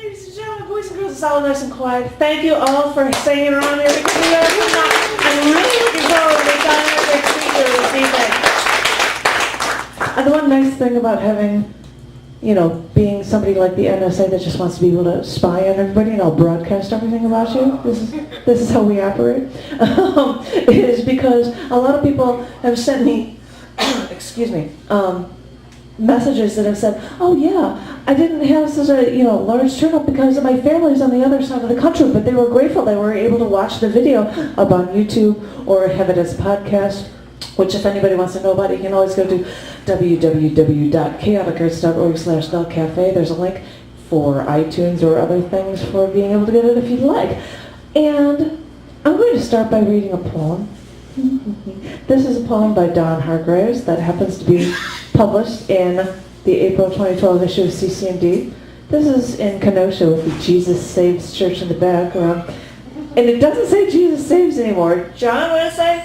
ladies and gentlemen, boys and girls, it's all nice and quiet. Thank you all for staying around here because we are I'm really looking forward to telling our next speaker this evening. And the one nice thing about having, being somebody like the NSA that just wants to be able to spy on everybody and I'll broadcast everything about you, this is how we operate, is because a lot of people have sent me, excuse me, messages that have said, oh yeah, I didn't have such a large turnout because my family's on the other side of the country, but they were grateful they were able to watch the video up on YouTube or have it as a podcast, which if anybody wants to know about it, you can always go to www.chaoticarts.org/cafe. There's a link for iTunes or other things for being able to get it if you'd like. And I'm going to start by reading a poem. This is a poem by Don Hargraves that happens to be published in the April 2012 issue of CC&D. This is in Kenosha with the Jesus Saves Church in the background. And it doesn't say Jesus Saves anymore. John, what does it say?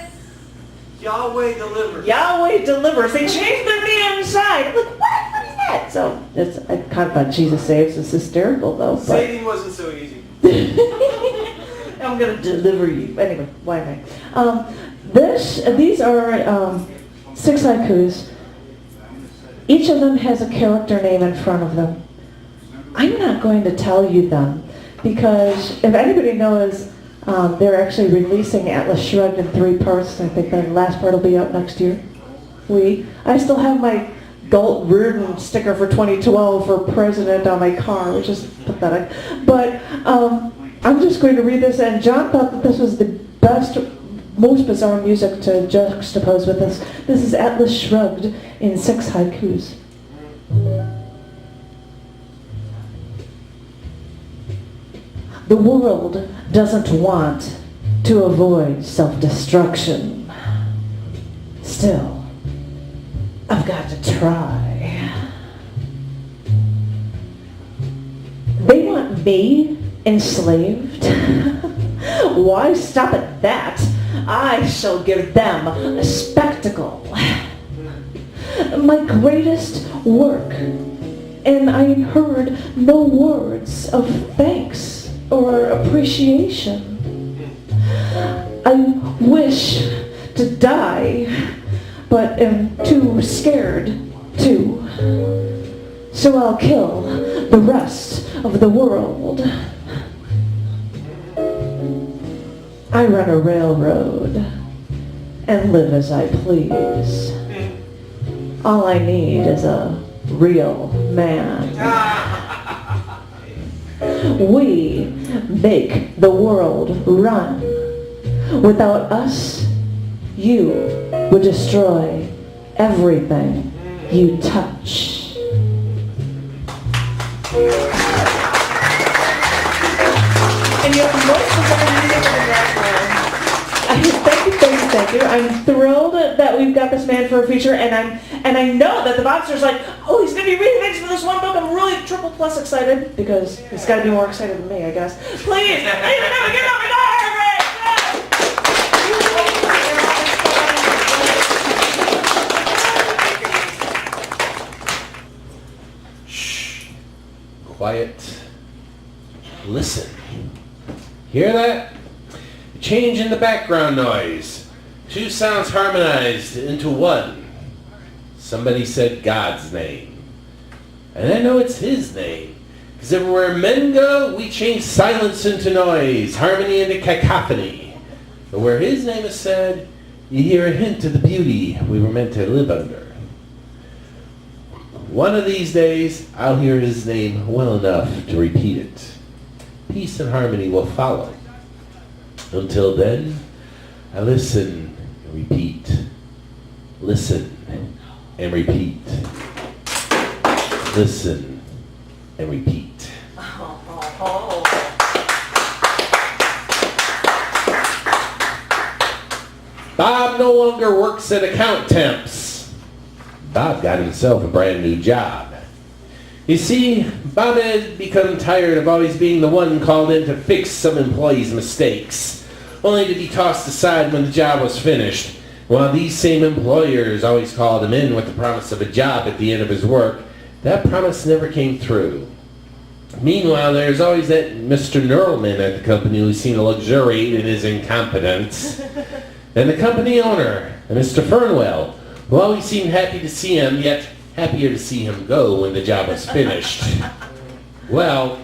Yahweh delivers. Yahweh delivers. They changed their name inside. I'm like, what is that? So it's kind of about Jesus Saves. It's hysterical though. Saving wasn't so easy. I'm going to deliver you. Anyway, why am I? These are 6 haikus. Each of them has a character name in front of them. I'm not going to tell you them because if anybody knows, they're actually releasing Atlas Shrugged in 3 parts. I think the last part will be out next year. I still have my Galt Reardon sticker for 2012 for president on my car, which is pathetic. But I'm just going to read this, and John thought that this was the best, most bizarre music to juxtapose with this. This is Atlas Shrugged in 6 haikus. The world doesn't want to avoid self-destruction. Still, I've got to try. They want me enslaved? Why stop at that? I shall give them a spectacle. My greatest work. And I heard no words of thanks or appreciation. I wish to die, but am too scared to. So I'll kill the rest of the world. I run a railroad and live as I please. All I need is a real man. We make the world run. Without us, you would destroy everything you touch. And you have most of the music in the background. Thank you. I'm thrilled that we've got this man for a feature, and I know that the boxer's like, oh, he's going to be reading things for this one book. I'm really triple plus excited, because he's got to be more excited than me, I guess. Please, get up and Shh. Quiet. Listen. Hear that? A change in the background noise. 2 sounds harmonized into one. Somebody said God's name. And I know it's his name. Because everywhere men go, we change silence into noise, harmony into cacophony. But where his name is said, you hear a hint of the beauty we were meant to live under. One of these days, I'll hear his name well enough to repeat it. Peace and harmony will follow. Until then, I listen and repeat. Listen and repeat. Listen and repeat. Bob no longer works at Account Temps. Bob got himself a brand new job. You see, Bob had become tired of always being the one called in to fix some employee's mistakes, only to be tossed aside when the job was finished, while these same employers always called him in with the promise of a job at the end of his work. That promise never came through. Meanwhile, there's always that Mr. Neuralman at the company who seemed to luxuriate in his incompetence. And the company owner, Mr. Fernwell, who always seemed happy to see him, yet happier to see him go when the job was finished. Well,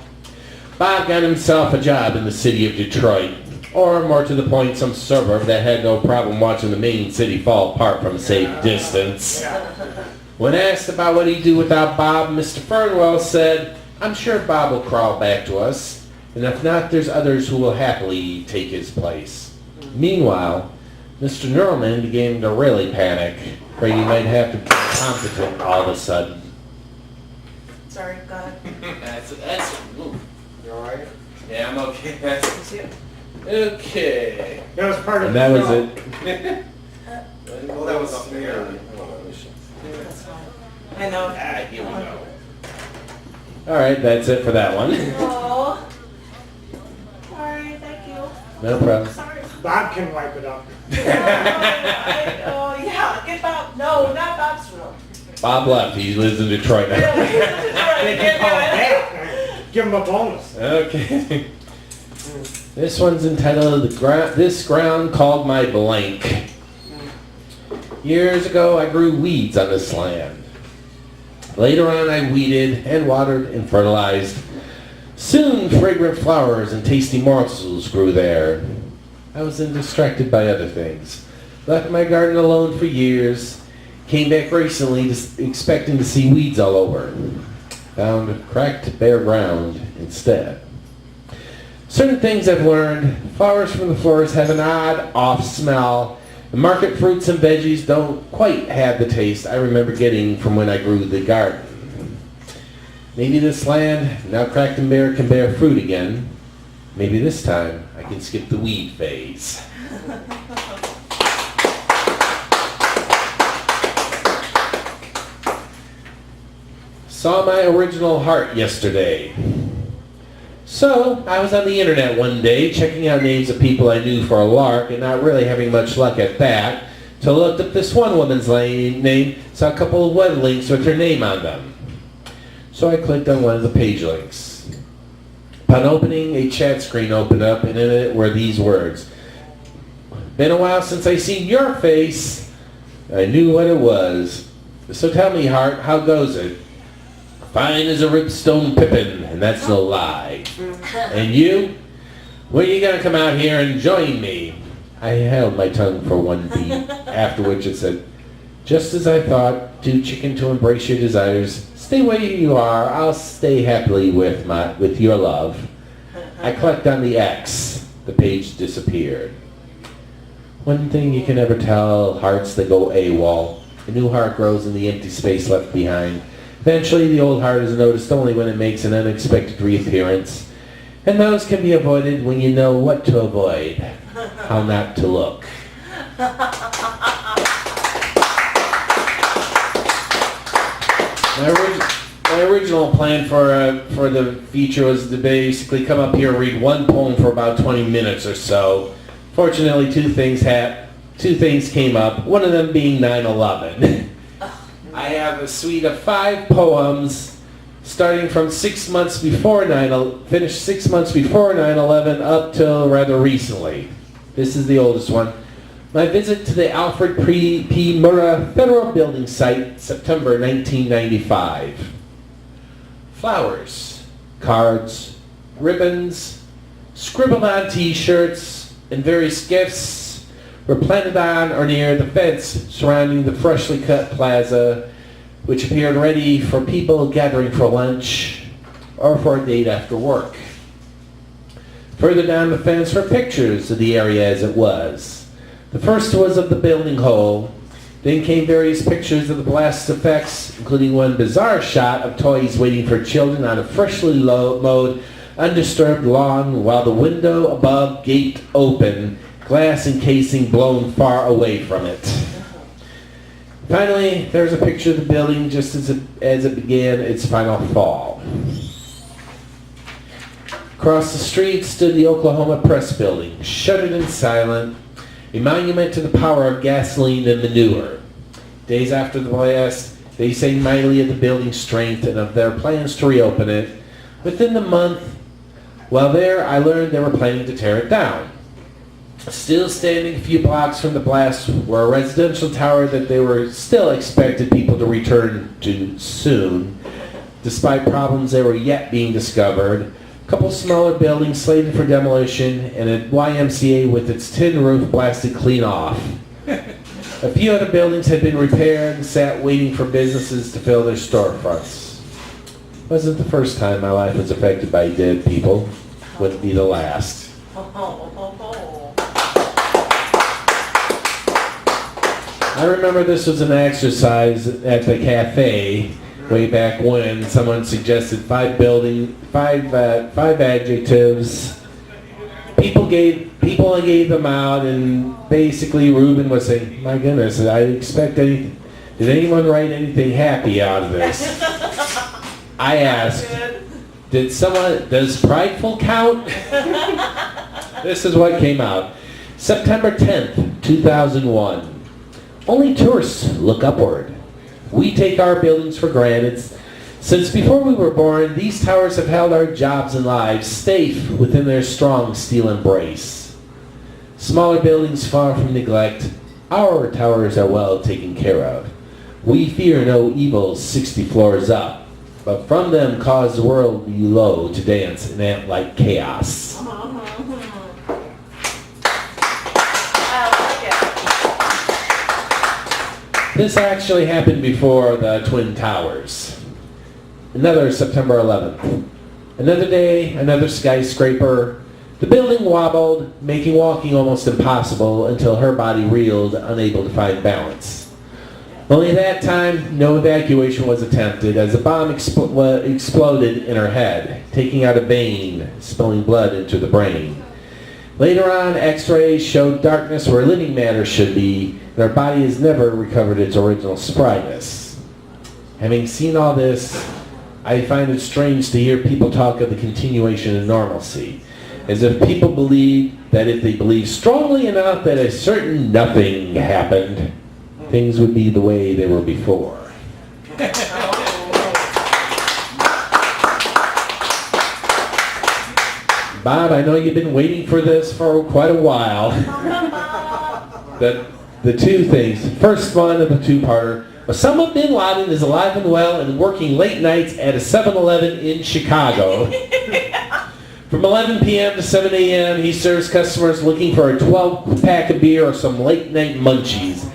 Bob got himself a job in the city of Detroit, or more to the point, some suburb that had no problem watching the main city fall apart from a safe distance. When asked about what he'd do without Bob, Mr. Fernwell said, "I'm sure Bob will crawl back to us, and if not, there's others who will happily take his place." Meanwhile, Mr. Neuralman began to really panic, afraid he might have to be competent all of a sudden. Sorry, got it. That's ooh. You alright? Yeah, I'm okay. Thank you. Okay. That was part of And that the was show. it. Well, that was up there. That's fine. I know. Here we go. All right, that's it for that one. Oh. Sorry, thank you. No problem. Sorry. Bob can wipe it up. Oh, yeah, get Bob. No, not Bob's room. Bob left. He lives in Detroit now. They can call it back. Give him a bonus. Okay. This one's entitled This Ground Called My Blank. Years ago, I grew weeds on this land. Later on, I weeded and watered and fertilized. Soon, fragrant flowers and tasty morsels grew there. I was then distracted by other things. Left my garden alone for years. Came back recently expecting to see weeds all over. Found cracked, bare ground instead. Certain things I've learned. Flowers from the florist have an odd, off smell. The market fruits and veggies don't quite have the taste I remember getting from when I grew the garden. Maybe this land, now cracked and bare, can bear fruit again. Maybe this time I can skip the weed phase. Saw my original heart yesterday. So, I was on the internet one day, checking out names of people I knew for a lark, and not really having much luck at that, till I looked up this one woman's name, saw a couple of web links with her name on them. So I clicked on one of the page links. Upon opening, a chat screen opened up, and in it were these words. "Been a while since I seen your face." I knew what it was. "So tell me, heart, how goes it?" "Fine as a ripstone pippin, and that's no lie." "And you? When are you going to come out here and join me?" I held my tongue for one beat, after which it said, "Just as I thought, too chicken to embrace your desires. Stay where you are, I'll stay happily with your love." I clicked on the X. The page disappeared. One thing you can never tell hearts that go AWOL. A new heart grows in the empty space left behind. Eventually, the old heart is noticed only when it makes an unexpected reappearance. And those can be avoided when you know what to avoid, how not to look. My original plan for the feature was to basically come up here and read one poem for about 20 minutes or so. Fortunately, two things came up, one of them being 9/11. I have a suite of 5 poems starting from 6 months before finished 6 months before 9/11 up till rather recently. This is the oldest one. My visit to the Alfred P. Murrah Federal Building Site, September 1995. Flowers, cards, ribbons, scribbled on T-shirts, and various gifts were planted on or near the fence surrounding the freshly cut plaza, which appeared ready for people gathering for lunch or for a date after work. Further down the fence were pictures of the area as it was. The first was of the building whole. Then came various pictures of the blast effects, including one bizarre shot of toys waiting for children on a freshly mowed, undisturbed lawn while the window above gaped open, glass encasing blown far away from it. Finally, there's a picture of the building just as it began its final fall. Across the street stood the Oklahoma Press Building, shuttered and silent, a monument to the power of gasoline and manure. Days after the blast, they sang mightily of the building's strength and of their plans to reopen it. Within the month, while there, I learned they were planning to tear it down. Still standing a few blocks from the blast were a residential tower that they were still expected people to return to soon, despite problems that were yet being discovered. A couple smaller buildings slated for demolition, and a YMCA with its tin roof blasted clean off. A few other buildings had been repaired and sat waiting for businesses to fill their storefronts. It wasn't the first time my life was affected by dead people. Wouldn't be the last. I remember this was an exercise at the cafe way back when someone suggested five adjectives. People gave them out, and basically Ruben was saying, "My goodness, I expect anything. Did anyone write anything happy out of this?" I asked, does prideful count? This is what came out. September 10th, 2001. Only tourists look upward. We take our buildings for granted. Since before we were born, these towers have held our jobs and lives safe within their strong steel embrace. Smaller buildings far from neglect, our towers are well taken care of. We fear no evils 60 floors up, but from them cause the world below to dance in ant-like chaos. This actually happened before the Twin Towers. Another September 11th. Another day, another skyscraper. The building wobbled, making walking almost impossible until her body reeled, unable to find balance. Only that time, no evacuation was attempted as a bomb exploded in her head, taking out a vein, spilling blood into the brain. Later on, x-rays showed darkness where living matter should be, and her body has never recovered its original sprightness. Having seen all this, I find it strange to hear people talk of the continuation of normalcy, as if people believe that if they believe strongly enough that a certain nothing happened, things would be the way they were before. Bob, I know you've been waiting for this for quite a while. The two things. First one of the two-parter. Osama bin Laden is alive and well and working late nights at a 7-Eleven in Chicago. From 11 p.m. to 7 a.m., he serves customers looking for a 12-pack of beer or some late-night munchies.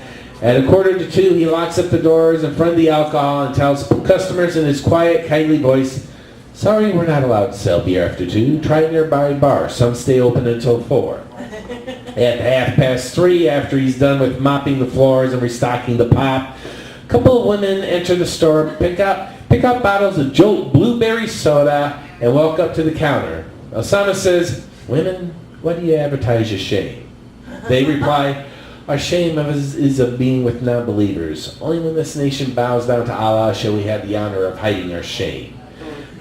At 1:45, he locks up the doors in front of the alcohol and tells customers in his quiet, kindly voice, "Sorry, we're not allowed to sell beer after 2. Try a nearby bar. Some stay open until 4. At 3:30, after he's done with mopping the floors and restocking the pop, a couple of women enter the store, pick up bottles of Jolt blueberry soda, and walk up to the counter. Osama says, "Women, why do you advertise your shame?" They reply, "Our shame is of being with non-believers. Only when this nation bows down to Allah shall we have the honor of hiding our shame."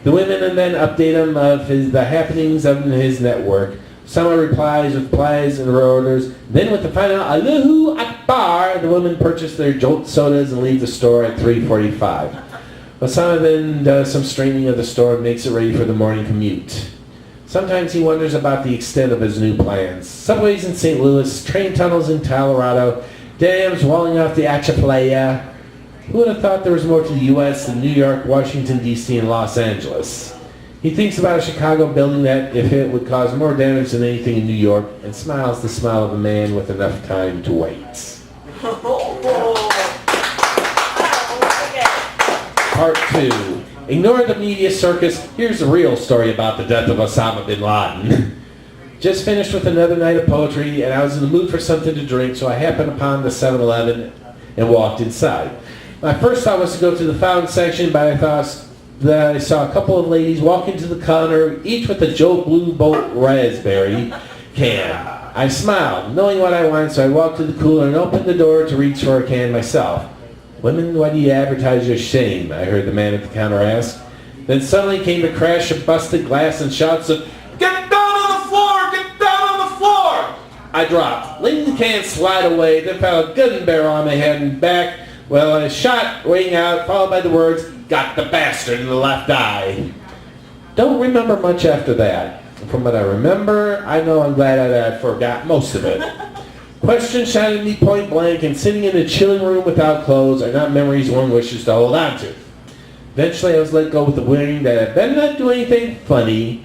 The women then update him of the happenings of his network. Someone replies with plies and orders. Then with the final Allahu Akbar, the women purchase their Jolt sodas and leave the store at 3:45. Osama then does some straining of the store and makes it ready for the morning commute. Sometimes he wonders about the extent of his new plans. Subways in St. Louis, train tunnels in Colorado, dams walling off the Atchafalaya. Who would have thought there was more to the U.S. than New York, Washington, D.C., and Los Angeles? He thinks about a Chicago building that, if hit, would cause more damage than anything in New York, and smiles the smile of a man with enough time to wait. Part 2. Ignore the media circus. Here's the real story about the death of Osama bin Laden. Just finished with another night of poetry, and I was in the mood for something to drink, so I happened upon the 7-Eleven and walked inside. My first thought was to go to the fountain section, but I thought that I saw a couple of ladies walk into the counter, each with a Joe Blue Bolt raspberry can. I smiled, knowing what I wanted, so I walked to the cooler and opened the door to reach for a can myself. "Women, why do you advertise your shame?" I heard the man at the counter ask. Then suddenly came the crash of busted glass and shouts of, "Get down on the floor! Get down on the floor!" I dropped, letting the can slide away, then fell a gun barrel on my head and back, well, a shot rang out, followed by the words, "Got the bastard in the left eye." Don't remember much after that. From what I remember, I know I'm glad I forgot most of it. Questions shot at me point blank and sitting in a chilling room without clothes are not memories one wishes to hold on to. Eventually I was let go with the warning that I better not do anything funny.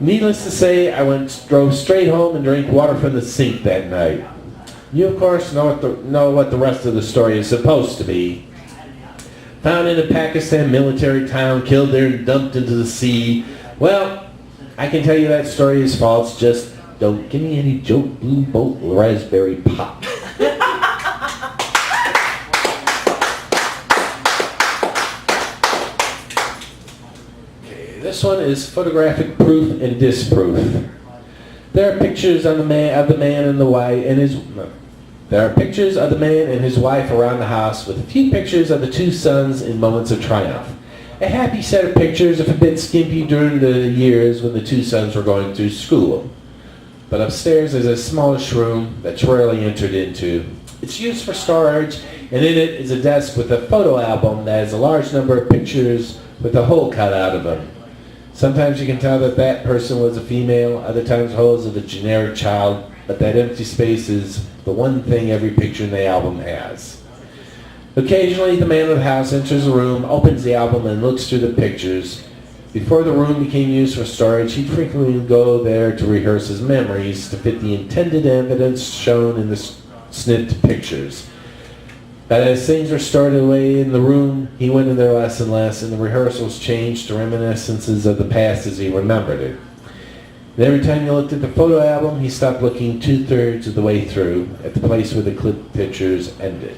Needless to say, I drove straight home and drank water from the sink that night. You, of course, know what the rest of the story is supposed to be. Found in a Pakistan military town, killed there and dumped into the sea. Well, I can tell you that story is false. Just don't give me any joke blue boat raspberry pop. Okay, this one is photographic proof and disproof. There are pictures of the man and the wife and his. No. There are pictures of the man and his wife around the house with a few pictures of the two sons in moments of triumph. A happy set of pictures, if a bit skimpy during the years when the two sons were going through school. But upstairs is a smallish room that's rarely entered into. It's used for storage, and in it is a desk with a photo album that has a large number of pictures with a hole cut out of them. Sometimes you can tell that that person was a female, other times holes of a generic child, but that empty space is the one thing every picture in the album has. Occasionally, the man of the house enters the room, opens the album, and looks through the pictures. Before the room became used for storage, he'd frequently go there to rehearse his memories to fit the intended evidence shown in the snipped pictures. But as things were stored away in the room, he went in there less and less, and the rehearsals changed to reminiscences of the past as he remembered it. And every time you looked at the photo album, he stopped looking 2/3 of the way through at the place where the clipped pictures ended.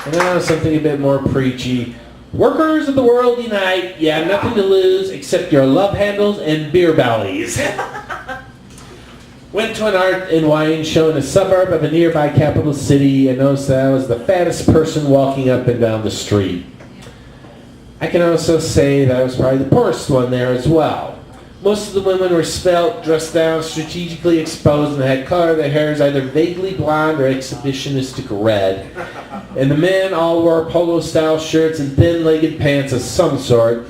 And now something a bit more preachy. Workers of the world unite. You have nothing to lose except your love handles and beer bellies. Went to an art and wine show in a suburb of a nearby capital city and noticed that I was the fattest person walking up and down the street. I can also say that I was probably the poorest one there as well. Most of the women were svelte, dressed down, strategically exposed, and had color of their hairs either vaguely blonde or exhibitionistic red. And the men all wore polo-style shirts and thin-legged pants of some sort.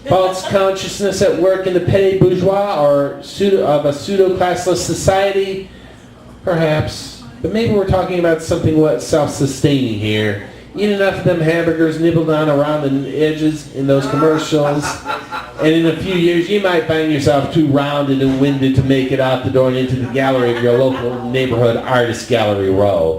False consciousness at work in the petty bourgeois or of a pseudo-classless society? Perhaps. But maybe we're talking about something self-sustaining here. Eat enough of them hamburgers nibbled on around the edges in those commercials, and in a few years you might find yourself too rounded and winded to make it out the door and into the gallery of your local neighborhood artist gallery row.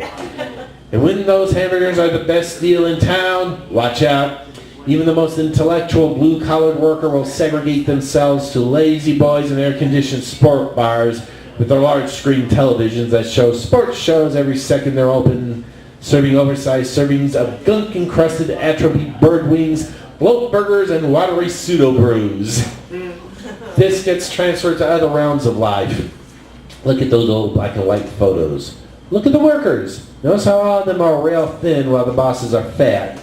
And when those hamburgers are the best deal in town, watch out. Even the most intellectual blue-collared worker will segregate themselves to lazy boys in air-conditioned sport bars with their large screen televisions that show sports shows every second they're open, serving oversized servings of gunk-encrusted atrophy bird wings, bloat burgers, and watery pseudo-brews. This gets transferred to other realms of life. Look at those old black and white photos. Look at the workers. Notice how all of them are rail thin while the bosses are fat.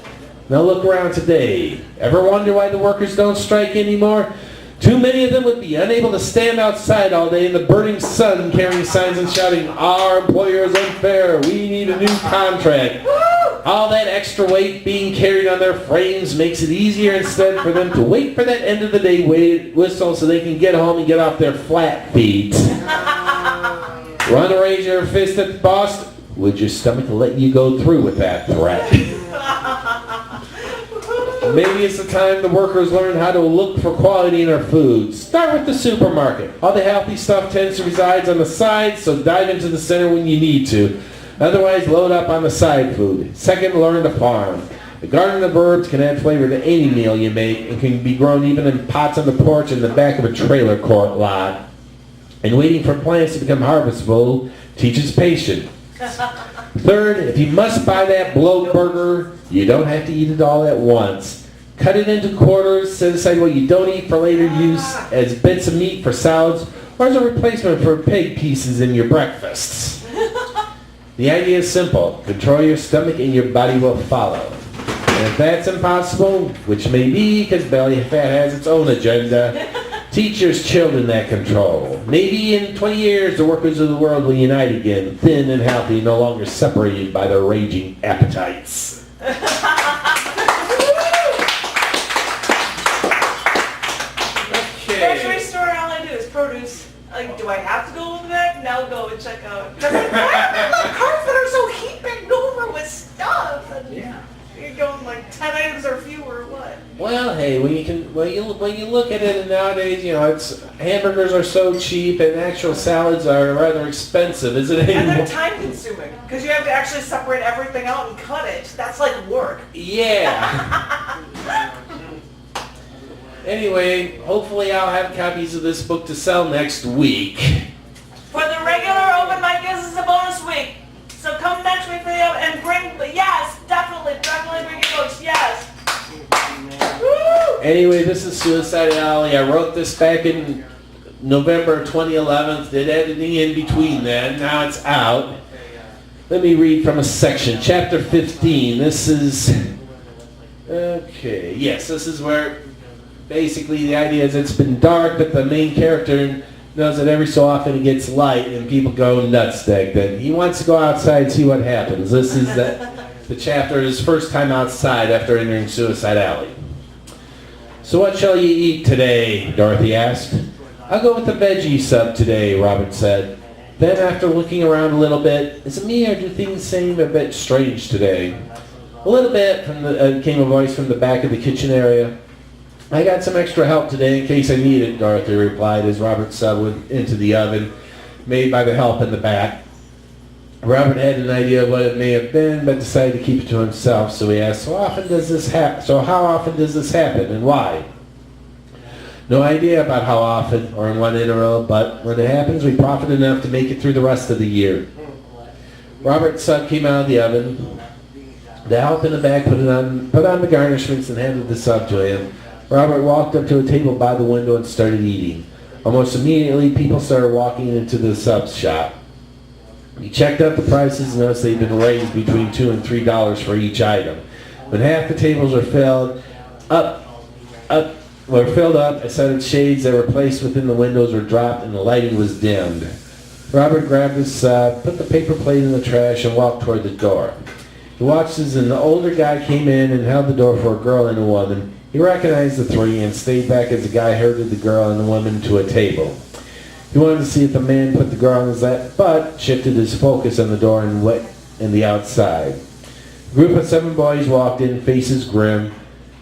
Now look around today. Ever wonder why the workers don't strike anymore? Too many of them would be unable to stand outside all day in the burning sun carrying signs and shouting, "Our employer is unfair. We need a new contract." All that extra weight being carried on their frames makes it easier instead for them to wait for that end of the day whistle so they can get home and get off their flat feet. Run to raise your fist at the boss. Would your stomach let you go through with that threat? Maybe it's the time the workers learn how to look for quality in our food. Start with the supermarket. All the healthy stuff tends to reside on the sides, so dive into the center when you need to. Otherwise, load up on the side food. Second, learn to farm. The garden of herbs can add flavor to any meal you make and can be grown even in pots on the porch in the back of a trailer court lot. And waiting for plants to become harvestable teaches patience. Third, if you must buy that bloat burger, you don't have to eat it all at once. Cut it into quarters, set aside what you don't eat for later use as bits of meat for salads or as a replacement for pig pieces in your breakfasts. The idea is simple. Control your stomach and your body will follow. And if that's impossible, which may be because belly fat has its own agenda, teach your children that control. Maybe in 20 years the workers of the world will unite again, thin and healthy, no longer separated by their raging appetites. Grocery store, all I do is produce. Like, do I have to go over there? No, go and check out. Because like, carts that are so heaping over with stuff. And Yeah. you're going like 10 items or fewer, or what? Well, hey, when you look at it nowadays, it's hamburgers are so cheap and actual salads are rather expensive, isn't it? And they're time consuming. Because you have to actually separate everything out and cut it. That's like work. Yeah. Anyway, hopefully I'll have copies of this book to sell next week. For the regular open mic, this is a bonus week. So come next week for the open and bring, yes, definitely bring your books, yes. Woo! Anyway, this is Suicide Alley. I wrote this back in November 2011. Did editing in between then. Now it's out. Let me read from a section. Chapter 15. This is... Okay. Yes, this is where... Basically, the idea is it's been dark, but the main character knows that every so often it gets light and people go nuts then. He wants to go outside and see what happens. This is the chapter, his first time outside after entering Suicide Alley. So what shall you eat today? Dorothy asked. I'll go with the veggie sub today, Robert said. Then after looking around a little bit, is it me or do things seem a bit strange today? A little bit, came a voice from the back of the kitchen area. I got some extra help today in case I need it, Dorothy replied as Robert sub went into the oven made by the help in the back. Robert had an idea of what it may have been, but decided to keep it to himself, so he asked, how often does this happen and why? No idea about how often or in what interval, but when it happens, we profit enough to make it through the rest of the year. Robert's sub came out of the oven. The help in the back put on the garnishments and handed the sub to him. Robert walked up to a table by the window and started eating. Almost immediately, people started walking into the sub shop. He checked out the prices and noticed they'd been raised between $2 and $3 for each item. When half the tables were filled up, a set of shades that were placed within the windows were dropped and the lighting was dimmed. Robert grabbed his sub, put the paper plate in the trash, and walked toward the door. He watched as an older guy came in and held the door for a girl and a woman. He recognized the three and stayed back as the guy herded the girl and the woman to a table. He wanted to see if the man put the girl on his lap, but shifted his focus on the door and the outside. A group of 7 boys walked in, faces grim.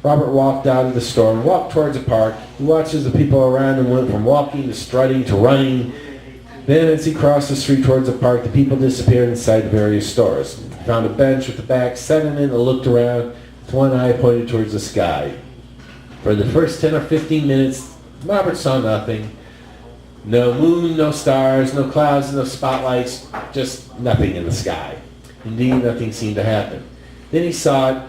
Robert walked out of the store and walked towards a park. He watched as the people around him went from walking to strutting to running. Then as he crossed the street towards the park, the people disappeared inside the various stores. He found a bench with the back set in it and looked around with one eye pointed towards the sky. For the first 10 or 15 minutes, Robert saw nothing. No moon, no stars, no clouds, no spotlights, just nothing in the sky. Indeed, nothing seemed to happen. Then he saw it,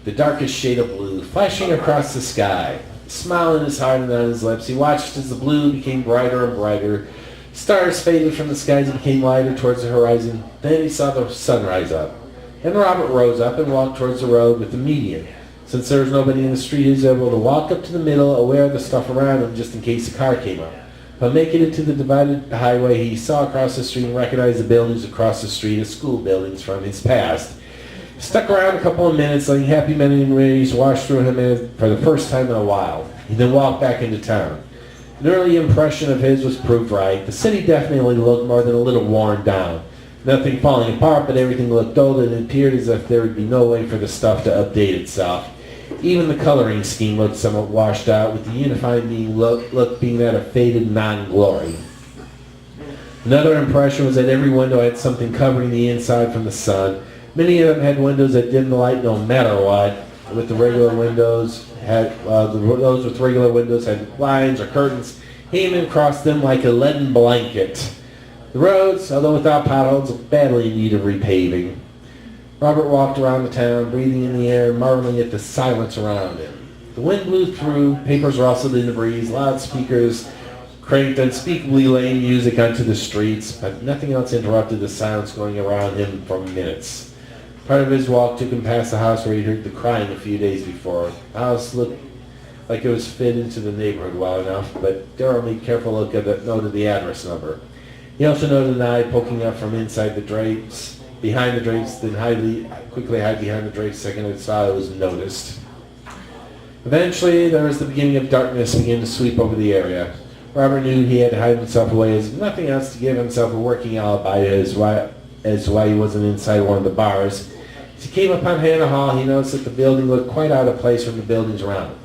the darkest shade of blue, flashing across the sky. A smile in his heart and on his lips, he watched as the blue became brighter and brighter. Stars faded from the skies and became lighter towards the horizon. Then he saw the sun rise up. Then Robert rose up and walked towards the road with the median. Since there was nobody in the street, he was able to walk up to the middle, aware of the stuff around him, just in case a car came up. Upon making it to the divided highway, he saw across the street and recognized the buildings across the street as school buildings from his past. He stuck around a couple of minutes, letting happy men and ladies wash through him for the first time in a while. He then walked back into town. An early impression of his was proved right. The city definitely looked more than a little worn down. Nothing falling apart, but everything looked old and it appeared as if there would be no way for the stuff to update itself. Even the coloring scheme looked somewhat washed out, with the unifying look being that of faded non-glory. Another impression was that every window had something covering the inside from the sun. Many of them had windows that dimmed the light no matter what. With the regular windows, those with regular windows had blinds or curtains hanging across them like a leaden blanket. The roads, although without potholes, looked badly in need of repaving. Robert walked around the town, breathing in the air, marveling at the silence around him. The wind blew through, papers rustled in the breeze, loudspeakers cranked unspeakably lame music onto the streets, but nothing else interrupted the silence going around him for minutes. Part of his walk took him past the house where he'd heard the crying a few days before. The house looked like it was fit into the neighborhood well enough, but Darrell made careful look at the note of the address number. He also noted an eye poking up from inside the drapes. behind the drapes, then quickly hide behind the drapes. Second it saw it was noticed. Eventually, there was the beginning of darkness beginning to sweep over the area. Robert knew he had to hide himself away as nothing else to give himself a working alibi as to why he wasn't inside one of the bars. As he came upon Hannah Hall, he noticed that the building looked quite out of place from the buildings around it.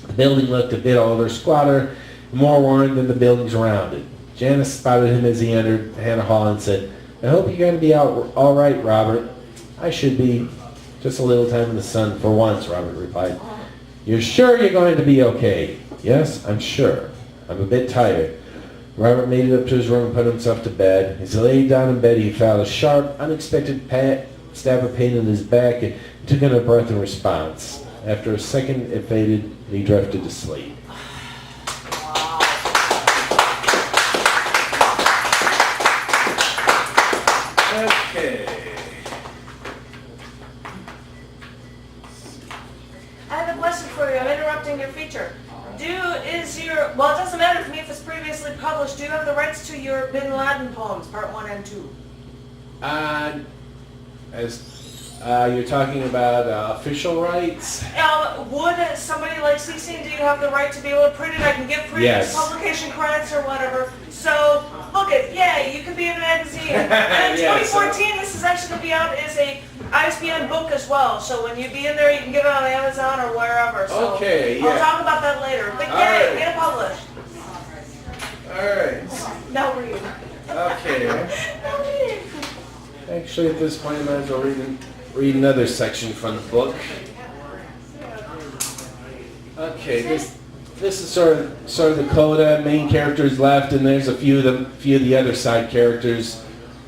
The building looked a bit older, squatter, and more worn than the buildings around it. Janice spotted him as he entered Hannah Hall and said, "I hope you're going to be out all right, Robert." "I should be. Just a little time in the sun for once," Robert replied. "You're sure you're going to be okay?" "Yes, I'm sure. I'm a bit tired." Robert made it up to his room and put himself to bed. As he lay down in bed, he felt a sharp, unexpected stab of pain in his back and took in a breath in response. After a second, it faded and he drifted to sleep. Okay. I have a question for you. I'm interrupting your feature. Well, it doesn't matter to me if it's previously published. Do you have the rights to your Bin Laden poems, part 1 and 2? You're talking about official rights? Would somebody like CC, do you have the right to be able to print it? I can get previous publication credits or whatever. So, look it, yay, you could be in a magazine. And in 2014, this is actually going to be out as a ISBN book as well. So when you be in there, you can get it on Amazon or wherever. So okay, yeah. I'll talk about that later. But yay, get it published. Alright. Now read. Okay. Now read. Actually, at this point, I might as well read another section from the book. Okay, this is sort of the coda. Main characters left, and there's a few of the other side characters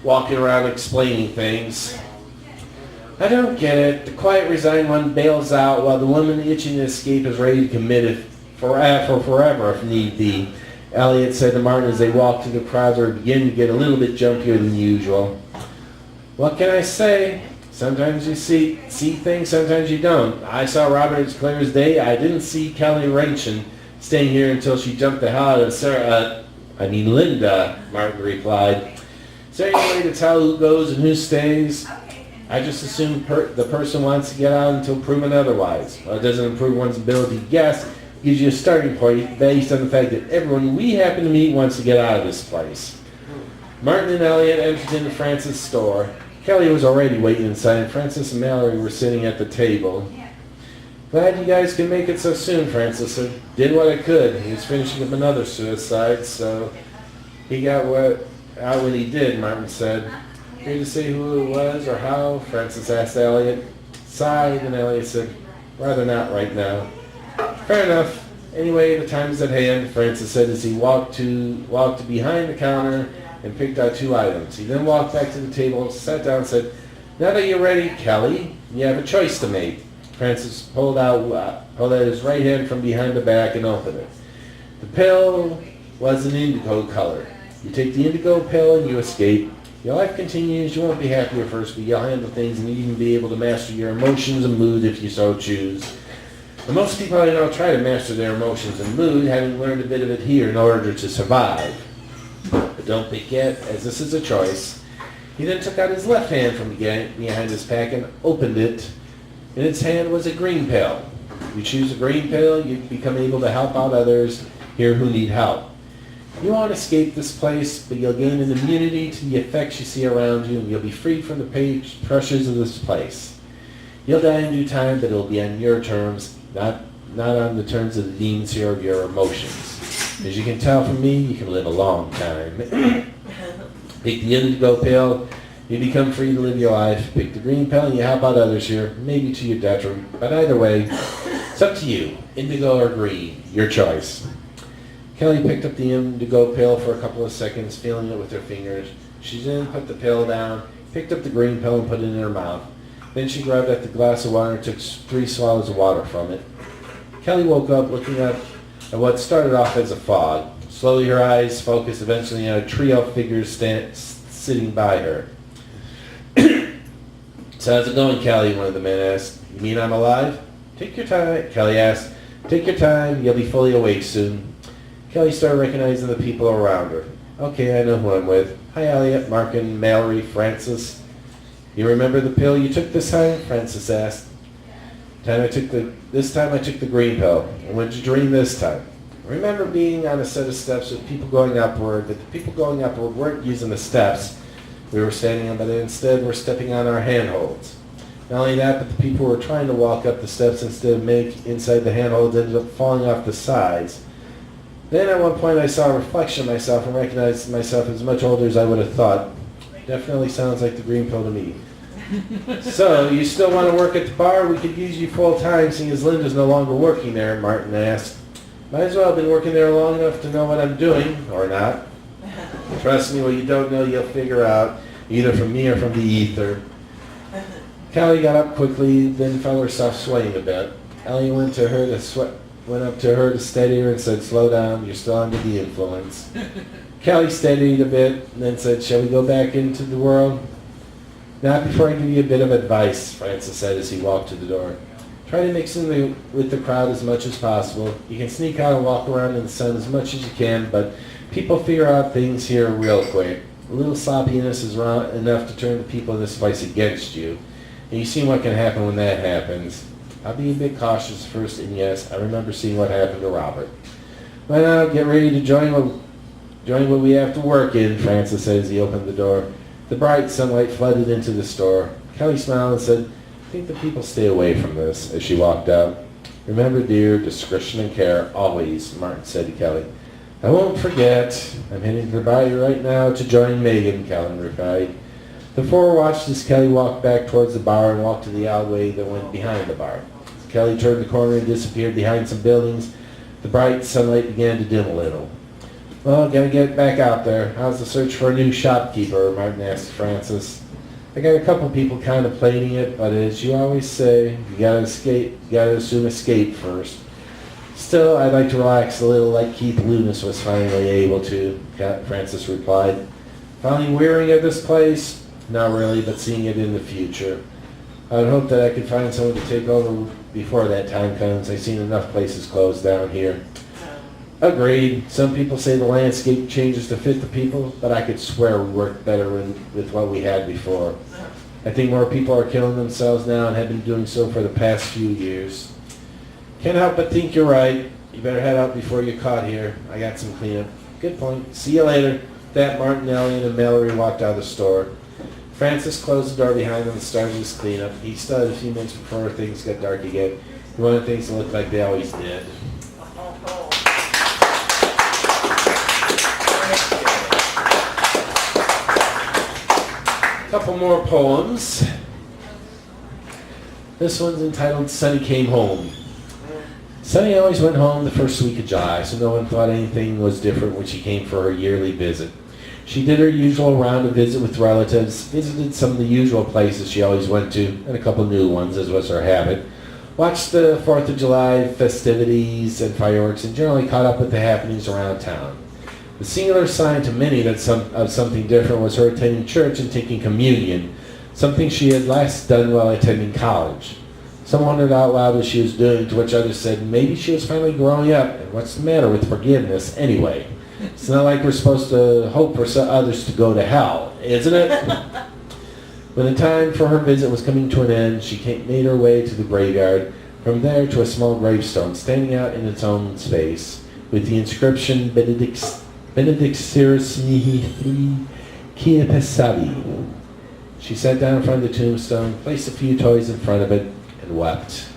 walking around explaining things. "I don't get it. The quiet, resigned one bails out while the woman itching to escape is ready to commit it forever if need be," Elliot said to Martin as they walked through the crowd that were beginning to get a little bit jumpier than usual. "What can I say? Sometimes you see things, sometimes you don't. I saw Robert as clear as day. I didn't see Kelly Wrenchen staying here until she jumped the hell out of Linda," Martin replied. "Is there any way to tell who goes and who stays? I just assume the person wants to get out until proven otherwise. Well, it doesn't improve one's ability to guess. It gives you a starting point based on the fact that everyone we happen to meet wants to get out of this place." Martin and Elliot entered into Francis' store. Kelly was already waiting inside, and Francis and Mallory were sitting at the table. "Glad you guys could make it so soon," Francis said. "Did what I could. He was finishing up another suicide, so he got out when he did," Martin said. "Care to say who it was or how?" Francis asked Elliot. Sighed, and Elliot said, "Rather not right now." "Fair enough. Anyway, the time is at hand," Francis said as he walked to behind the counter and picked out 2 items. He then walked back to the table, sat down and said, "Now that you're ready, Kelly, you have a choice to make." Francis pulled out his right hand from behind the back and opened it. The pill was an indigo color. You take the indigo pill and you escape. Your life continues. You won't be happy at first, but you'll handle things and even be able to master your emotions and mood if you so choose. And most people I know try to master their emotions and mood, having learned a bit of it here in order to survive. But don't pick yet, as this is a choice. He then took out his left hand from behind his pack and opened it. In its hand was a green pill. If you choose a green pill, you become able to help out others here who need help. You won't escape this place, but you'll gain an immunity to the effects you see around you, and you'll be freed from the pressures of this place. You'll die in due time, but it'll be on your terms, not on the terms of the demons here of your emotions. As you can tell from me, you can live a long time. Pick the indigo pill, you become free to live your life. Pick the green pill, and you help out others here, maybe to your detriment. But either way, it's up to you, indigo or green, your choice. Kelly picked up the indigo pill for a couple of seconds, feeling it with her fingers. She then put the pill down, picked up the green pill and put it in her mouth. Then she grabbed at the glass of water and took 3 swallows of water from it. Kelly woke up looking up at what started off as a fog. Slowly her eyes focused eventually on a trio of figures sitting by her. "So how's it going, Kelly?" one of the men asked. "You mean I'm alive?" "Take your time," Kelly asked. "Take your time. You'll be fully awake soon." Kelly started recognizing the people around her. "Okay, I know who I'm with. Hi, Elliot, Markin, Mallory, Francis." You remember the pill you took this time? Francis asked. This time I took the green pill. And what did you dream this time? I remember being on a set of steps with people going upward, but the people going upward weren't using the steps we were standing on, but instead were stepping on our handholds. Not only that, but the people who were trying to walk up the steps instead of make inside the handholds ended up falling off the sides. Then at one point I saw a reflection of myself and recognized myself as much older as I would have thought. Definitely sounds like the green pill to me. So, you still want to work at the bar? We could use you full time, seeing as Linda's no longer working there, Martin asked. Might as well have been working there long enough to know what I'm doing, or not. Trust me, what you don't know you'll figure out, either from me or from the ether. Callie got up quickly, then found herself swaying a bit. Ellie went up to her to steady her and said, "Slow down, you're still under the influence." Callie steadied a bit, and then said, "Shall we go back into the world?" "Not before I give you a bit of advice," Francis said as he walked to the door. "Try to mix in with the crowd as much as possible. You can sneak out and walk around in the sun as much as you can, but people figure out things here real quick. A little sloppiness is enough to turn the people in this place against you. And you've seen what can happen when that happens. I'll be a bit cautious first, and yes, I remember seeing what happened to Robert. Why not get ready to join what we have to work in," Francis said as he opened the door. The bright sunlight flooded into the store. Kelly smiled and said, "I think the people stay away from this," as she walked out. "Remember, dear, discretion and care, always," Martin said to Kelly. "I won't forget. I'm heading to the bar right now to join Megan," Kelly replied. The four watched as Kelly walked back towards the bar and walked to the alleyway that went behind the bar. As Kelly turned the corner and disappeared behind some buildings, the bright sunlight began to dim a little. "Well, gotta get back out there. How's the search for a new shopkeeper?" Martin asked Francis. "I got a couple people contemplating it, but as you always say, you gotta assume escape first. Still, I'd like to relax a little like Keith Lunis was finally able to," Francis replied. "Finally wearying of this place? Not really, but seeing it in the future. I would hope that I could find someone to take over before that time comes. I've seen enough places closed down here." "Agreed. Some people say the landscape changes to fit the people, but I could swear we worked better with what we had before. I think more people are killing themselves now and have been doing so for the past few years." "Can't help but think you're right. You better head out before you're caught here. I got some cleanup." "Good point. See you later." That Martin, Ellie, and Mallory walked out of the store. Francis closed the door behind them and started his cleanup. He still had a few minutes before things got dark again. He wanted things to look like they always did. Couple more poems. This one's entitled "Sunny Came Home." Sunny always went home the first week of July, so no one thought anything was different when she came for her yearly visit. She did her usual round of visit with relatives, visited some of the usual places she always went to, and a couple new ones, as was her habit, watched the 4th of July festivities and fireworks, and generally caught up with the happenings around town. The singular sign to many that something different was her attending church and taking communion, something she had last done while attending college. Some wondered out loud what she was doing, to which others said maybe she was finally growing up, and what's the matter with forgiveness anyway? It's not like we're supposed to hope for others to go to hell, isn't it? When the time for her visit was coming to an end, she made her way to the graveyard, from there to a small gravestone standing out in its own space, with the inscription Benedictus mihi quia passavi. She sat down in front of the tombstone, placed a few toys in front of it, and wept.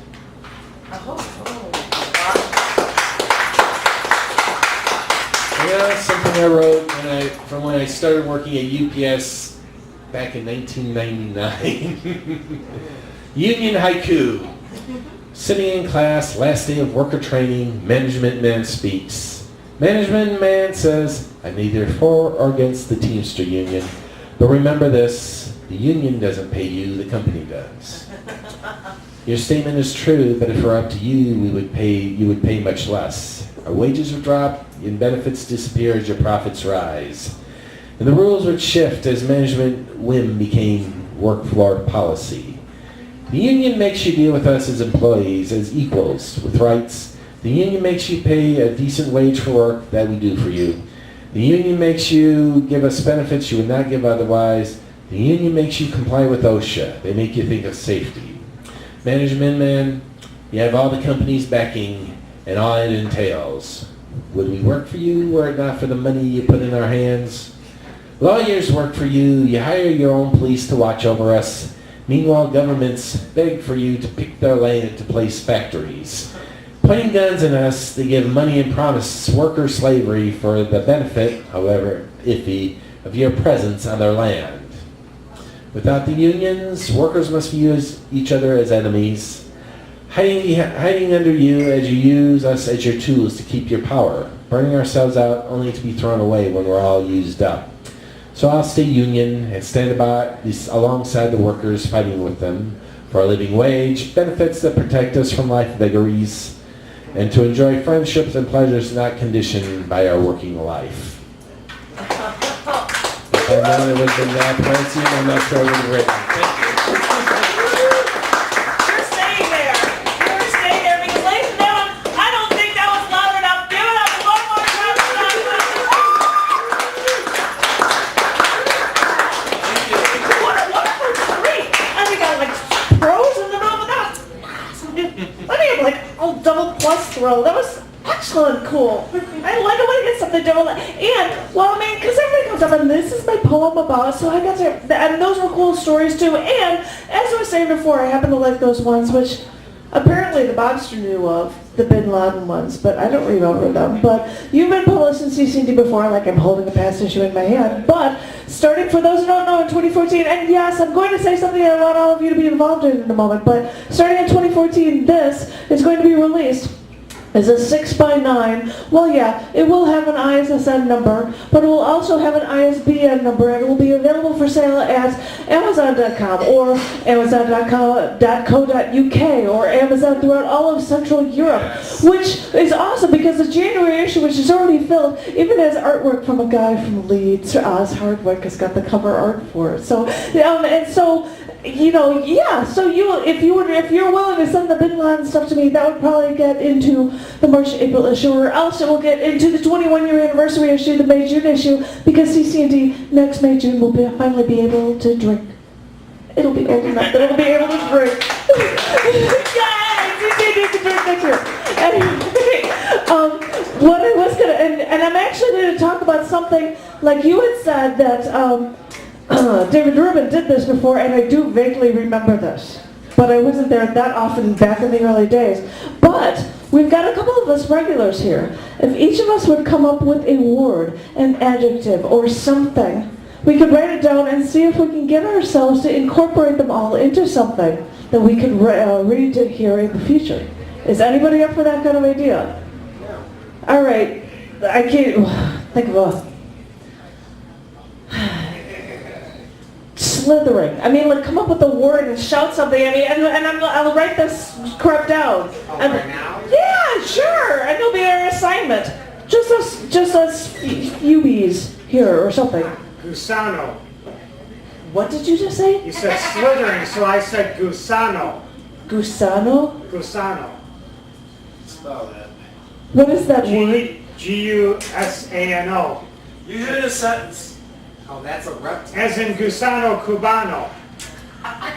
Yeah, that's something I wrote from when I started working at UPS back in 1999. Union haiku. Sitting in class, last day of worker training, management man speaks. Management man says, "I'm neither for or against the Teamster Union, but remember this, the union doesn't pay you, the company does. Your statement is true, but if it were up to you, you would pay much less. Our wages would drop, and benefits disappear as your profits rise. And the rules would shift as management whim became work floor policy. The union makes you deal with us as employees, as equals, with rights. The union makes you pay a decent wage for work that we do for you. The union makes you give us benefits you would not give otherwise. The union makes you comply with OSHA. They make you think of safety. Management man, you have all the company's backing and all it entails. Would we work for you were it not for the money you put in our hands? Lawyers work for you. You hire your own police to watch over us. Meanwhile, governments beg for you to pick their land to place factories. Pointing guns at us, they give money and promise worker slavery for the benefit, however iffy, of your presence on their land. Without the unions, workers must view each other as enemies, hiding under you as you use us as your tools to keep your power, burning ourselves out only to be thrown away when we're all used up. So I'll stay union and stand alongside the workers, fighting with them for a living wage, benefits that protect us from life vagaries, and to enjoy friendships and pleasures not conditioned by our working life. If I known it would have been that fancy, I'm not sure I would have written. Thank you. You're staying there. You're staying there because, ladies and gentlemen, I don't think that was loud enough. Give it up one more time for Dr. What a wonderful treat. And we got like throws in the middle of that. Let me have like a double plus throw. That was excellent, cool. I like it when I get something different. And, well, I mean, because everybody comes up and this is my poem about, so I got to, and those were cool stories too. And, as I was saying before, I happen to like those ones, which apparently the Bobster knew of, the Bin Laden ones, but I don't remember them. But you've been published in CC&D before, like I'm holding a past issue in my hand. But, starting, for those who don't know, in 2014, and yes, I'm going to say something I want all of you to be involved in a moment, but starting in 2014, this is going to be released as a 6x9. Well, yeah, it will have an ISSN number, but it will also have an ISBN number, and it will be available for sale at Amazon.com or Amazon.co.uk or Amazon throughout all of Central Europe, which is awesome because the January issue, which is already filled, even has artwork from a guy from Leeds. Oz Hardwick has got the cover art for it. So, and so, you know, yeah. So if you're willing to send the Bin Laden stuff to me, that would probably get into the March-April issue, or else it will get into the 21-year anniversary issue, the May-June issue, because CC&D next May-June will finally be able to drink. It'll be old enough that it'll be able to drink. Yay! CC&D can drink next year. Anyway, what I was gonna, and I'm actually going to talk about something like you had said that. David Rubin did this before, and I do vaguely remember this, but I wasn't there that often back in the early days. But we've got a couple of us regulars here. If each of us would come up with a word, an adjective, or something, we could write it down and see if we can get ourselves to incorporate them all into something that we could read here in the future. Is anybody up for that kind of idea? Yeah. All right. I can't think of a... Slithering. I mean, like, come up with a word and shout something at me, and I'll write this crap down. Oh, right now? Yeah, sure. And it'll be our assignment. Just us fewies here or something. Gusano. What did you just say? You said slithering, so I said gusano. Gusano? Gusano. Spell that. What is that word? Gusano. You did it in a sentence. Oh, that's a reptile. As in gusano cubano. Alright,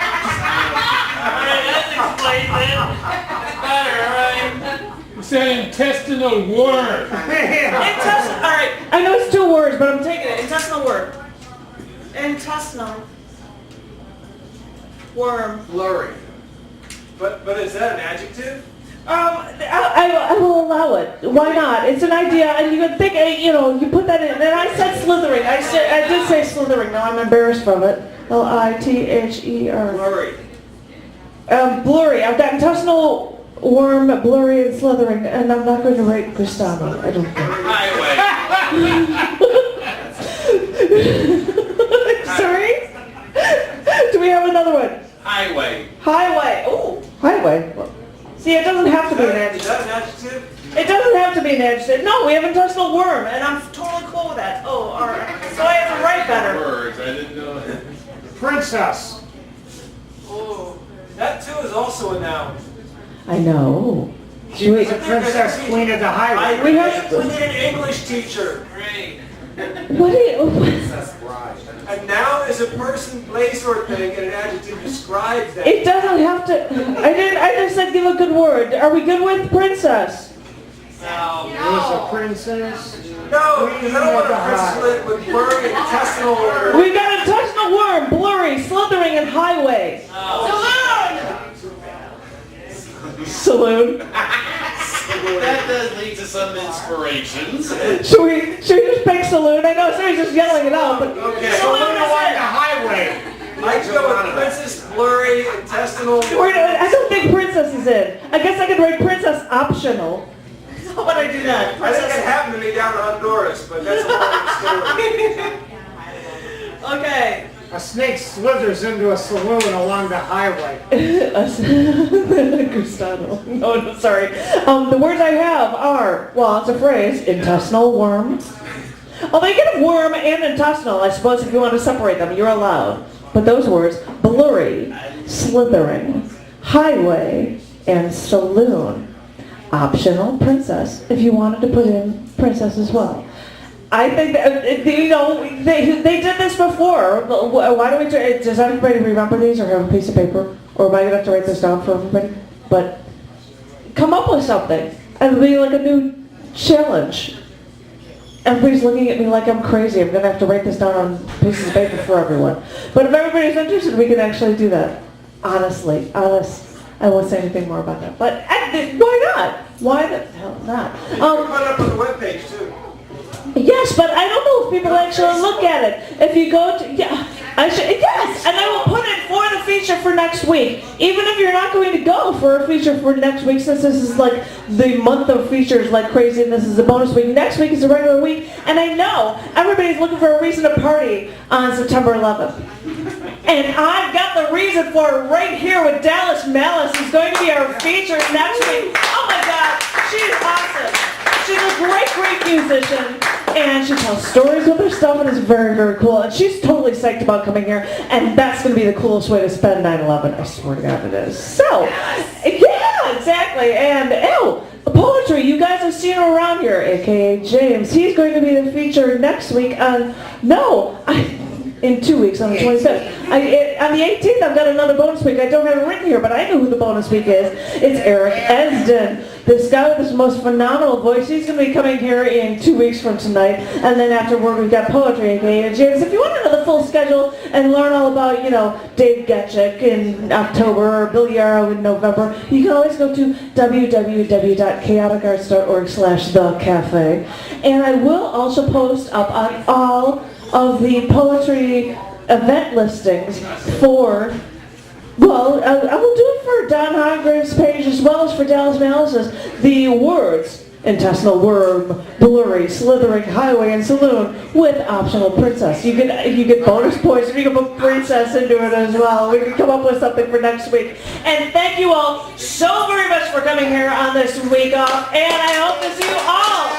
that explains it. Better, alright. It's an intestinal worm. Alright, I know it's two words, but I'm taking it. Intestinal word. Intestinal. Worm. Blurry. But is that an adjective? I will allow it. Why not? It's an idea, and you could think, you know, you put that in. And I said slithering. I did say slithering. Now I'm embarrassed from it. Lither. Blurry. Blurry. I've got intestinal worm, blurry, and slithering, and I'm not going to write Gustavo. I don't think. Highway. Sorry? Do we have another one? Highway. Highway. Oh, highway. See, it doesn't have to be an Is that adjective. an adjective? It doesn't have to be an adjective. No, we have intestinal worm, and I'm totally cool with that. Oh, all right. So I have to write better. Words, I didn't know. Princess. Oh, that too is also a noun. I know. She was a princess queen of the highway. We have- We need an English teacher. Great. What do you... Princess bride. A noun is is a person, place, or thing, and an adjective describes that. It doesn't have to. I just said give a good word. Are we good with princess? It was a princess. No, because I don't want a princess with blurry intestinal order. We got intestinal worm, blurry, slithering, and highway. Saloon. That does lead to some inspirations. Should we just pick saloon? I know somebody's just yelling it out, but Okay. Saloon along the highway. I'd go with princess, blurry, intestinal. I don't think princess is in. I guess I could write princess optional. How would I do that? I think it happened to me down in Honduras, but that's a whole story. Okay. A snake slithers into a saloon along the highway. Gustavo. No, sorry. The words I have are, well, it's a phrase, intestinal worm. Although you can have worm and intestinal, I suppose if you want to separate them, you're allowed. But those words, blurry, slithering, highway, and saloon. Optional princess, if you wanted to put in princess as well. I think that, they did this before. Why don't we, does everybody remember these or have a piece of paper? Or am I going to have to write this down for everybody? But come up with something. It'll be like a new challenge. Everybody's looking at me like I'm crazy. I'm going to have to write this down on pieces of paper for everyone. But if everybody's interested, we can actually do that. Honestly, I won't say anything more about that. But why not? Why the hell not? You can put it up on the webpage, too. Yes, but I don't know if people actually look at it. If you go to, yes, and I will put it for the feature for next week. Even if you're not going to go for a feature for next week, since this is like the month of features like crazy and this is a bonus week. Next week is a regular week, and I know everybody's looking for a reason to party on September 11th. And I've got the reason for it right here with Dallas Malice, who's going to be our feature next week. Oh my God, she's awesome. She's a great musician, and she tells stories with her stuff, and it's very, very cool. And she's totally psyched about coming here, and that's going to be the coolest way to spend 9/11. I swear to God it is. So, yeah, exactly. And, poetry, you guys have seen her around here, a.k.a. James. He's going to be the feature next week in 2 weeks, on the 25th. On the 18th, I've got another bonus week. I don't have it written here, but I know who the bonus week is. It's Eric Esden. This guy with this most phenomenal voice. He's going to be coming here in 2 weeks from tonight. And then afterward, we've got poetry, aka James. If you want to know the full schedule and learn all about, Dave Getchik in October or Bill Yarrow in November, you can always go to www.chaoticarts.org/thecafe. And I will also post up on all of the poetry event listings for, I will do it for Don Hargraves' page as well as for Dallas Malice's, the words, intestinal worm, blurry, slithering, highway, and saloon with optional princess. You get bonus points if you can put princess into it as well. We can come up with something for next week. And thank you all so very much for coming here on this week off, and I hope to see you all